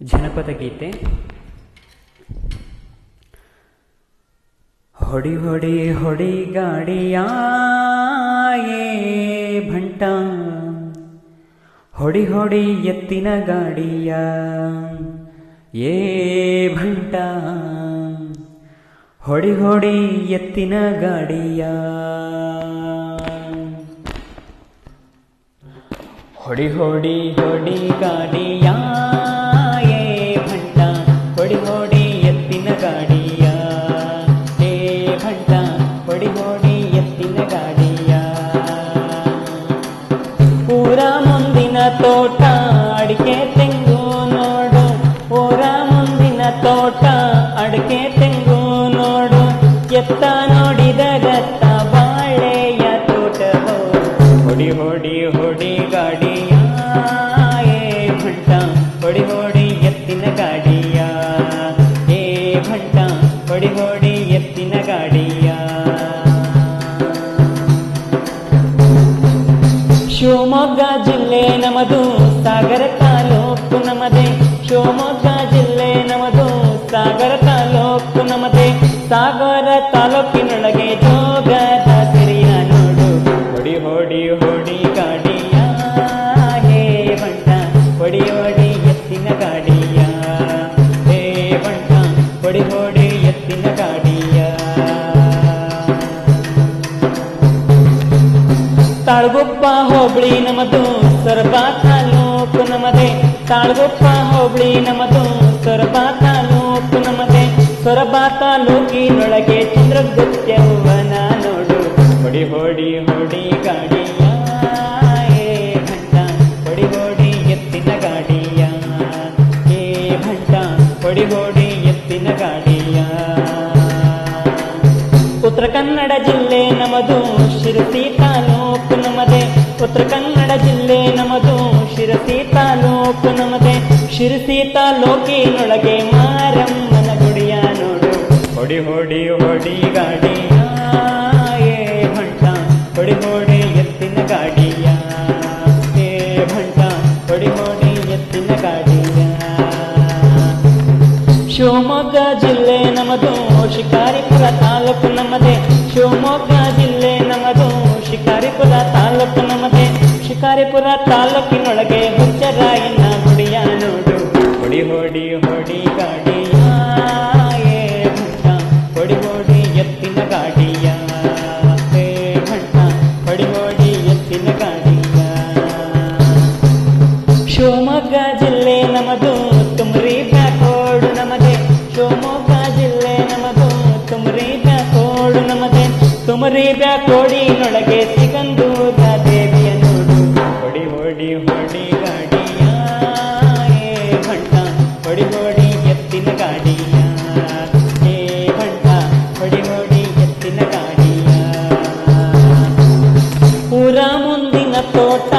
ಜನಪದ ಗೀತೆ. ಹೊಡಿ ಹೊಡಿ ಹೊಡಿ ಗಾಡಿಯ ಏ ಭಂಟ, ಹೊಡಿ ಹೊಡಿ ಎತ್ತಿನ ಗಾಡಿಯ ಏ ಭಂಟ, ಹೊಡಿ ಹೊಡಿ ಎತ್ತಿನ ಗಾಡಿಯ. ಹೊಡಿ ಹೊಡಿ ಹೊಡಿ ಗಾಡಿಯ ಏ ಭಂಟ, ಹೊಡಿ ಹೊಡಿ ಎತ್ತಿನ ಗಾಡಿಯ ಏ ಭಂಟ, ಹೊಡಿ ಹೊಡಿ ಎತ್ತಿನ ಗಾಡಿಯ. ಊರ ಮುಂದಿನ ತೋಟ ಅಡಿಕೆ ತೆಂಗು ನೋಡು, ಊರ ಮುಂದಿನ ತೋಟ ಅಡಿಕೆ ತೆಂಗು ನೋಡು, ಎತ್ತ ನೋಡಿದ ಗತ್ತ ಬಾಳೆಯ ತೋಟವು. ಹೊಡಿ ಹೊಡಿ ಹೊಡಿ ಗಾಡಿಯ ಏ ಭಂಟ, ಹೊಡಿ ಹೊಡಿ ಎತ್ತಿನ ಗಾಡಿಯ ಏ ಭಂಟ, ಹೊಡಿ ಹೊಡಿ ಎತ್ತಿನ ಗಾಡಿಯ. ಶಿವಮೊಗ್ಗ ಜಿಲ್ಲೆ ನಮದು, ಸಾಗರ ತಾಲೂಕು ನಮದೆ. ಶಿವಮೊಗ್ಗ ಜಿಲ್ಲೆ ನಮದು, ಸಾಗರ ತಾಲೂಕು ನಮದೆ. ಸಾಗರ ತಾಲೂಕಿನೊಳಗೆ ಜೋಗದ ಸಿರಿಯ ನೋಡು. ಹೊಡಿ ಹೊಡಿ ಹೊಡಿ ಗಾಡಿಯ ಹೇ ಭಂಟ, ಹೊಡಿ ಹೊಡಿ ಎತ್ತಿನ ಗಾಡಿಯ ಹೇ ಭಂಟ, ಹೊಡಿ ಹೊಡಿ ಎತ್ತಿನ ಗಾಡಿಯ. ತಾಳಗುಪ್ಪ ಹೋಬಳಿ ನಮದು, ಸೊರಬ ತಾಲೂಕು ನಮದೆ. ತಾಳಗುಪ್ಪ ಹೋಬಳಿ ನಮದು, ಸೊರಬ ತಾಲೂಕು ನಮದೆ. ಸೊರಬ ತಾಲೂಕಿನೊಳಗೆ ಚಂದ್ರಗುಪ್ತವ್ವನ ನೋಡು. ಹೊಡಿ ಹೊಡಿ ಹೊಡಿ ಗಾಡಿಯ ಏ ಭಂಟ, ಹೊಡಿ ಹೊಡಿ ಎತ್ತಿನ ಗಾಡಿಯ ಏ ಭಂಟ, ಹೊಡಿ ಹೊಡಿ ಎತ್ತಿನ ಗಾಡಿಯ. ಉತ್ತರ ಕನ್ನಡ ಜಿಲ್ಲೆ ನಮದು, ಶಿರಸಿ ತಾಲೂಕು ನಮದೆ. ಉತ್ತರ ಕನ್ನಡ ಜಿಲ್ಲೆ ನಮದು, ಶಿರಸಿ ತಾಲೂಕು ನಮದೆ. ಶಿರಸಿ ತಾಲೂಕಿನೊಳಗೆ ಮಾರಮ್ಮನ ಗುಡಿಯ ನೋಡು. ಹೊಡಿ ಹೊಡಿ ಹೊಡಿ ಗಾಡಿಯ ಏ ಭಂಟ, ಹೊಡಿ ಹೊಡಿ ಎತ್ತಿನ ಗಾಡಿಯ ಏ ಭಂಟ, ಹೊಡಿ ಹೊಡಿ ಎತ್ತಿನ ಗಾಡಿಯ. ಶಿವಮೊಗ್ಗ ಜಿಲ್ಲೆ ನಮದು, ಶಿಕಾರಿಪುರ ತಾಲೂಕು ನಮದೆ. ಶಿವಮೊಗ್ಗ ಜಿಲ್ಲೆ ನಮದು, ಶಿಕಾರಿಪುರ ತಾಲೂಕು ನಮದೆ. ಶಿಕಾರಿಪುರ ತಾಲೂಕಿನೊಳಗೆ ಹುಚ್ಚರಾಯನ ಗುಡಿಯ ನೋಡು. ಹೊಡಿ ಹೊಡಿ ಹೊಡಿ ಗಾಡಿಯ ಏ ಭಂಟ, ಹೊಡಿ ಹೊಡಿ ಎತ್ತಿನ ಗಾಡಿಯ ಏ ಭಂಟ, ಹೊಡಿ ಹೊಡಿ ಎತ್ತಿನ ಗಾಡಿಯ. ಶಿವಮೊಗ್ಗ ಜಿಲ್ಲೆ ನಮದು, ತುಮರಿ ಬ್ಯಾಕೋಡು ನಮದೆ. ಶಿವಮೊಗ್ಗ ಜಿಲ್ಲೆ ನಮದು, ತುಮರಿ ಬ್ಯಾಕೋಡು ನಮದೆ. ತುಮರಿ ಬ್ಯಾಕೋಡಿನೊಳಗೆ ಸಿಗಂದೂರ ದೇವಿಯ ನೋಡು. ಹೊಡಿ ಹೊಡಿ ಹೊಡಿ ಗಾಡಿಯ ಏ ಭಂಟ, ಹೊಡಿ ಹೊಡಿ ಎತ್ತಿನ ಗಾಡಿಯ ಏ ಭಂಟ, ಹೊಡಿ ಹೊಡಿ ಎತ್ತಿನ ಗಾಡಿಯ. ಊರ ಮುಂದಿನ ತೋಟ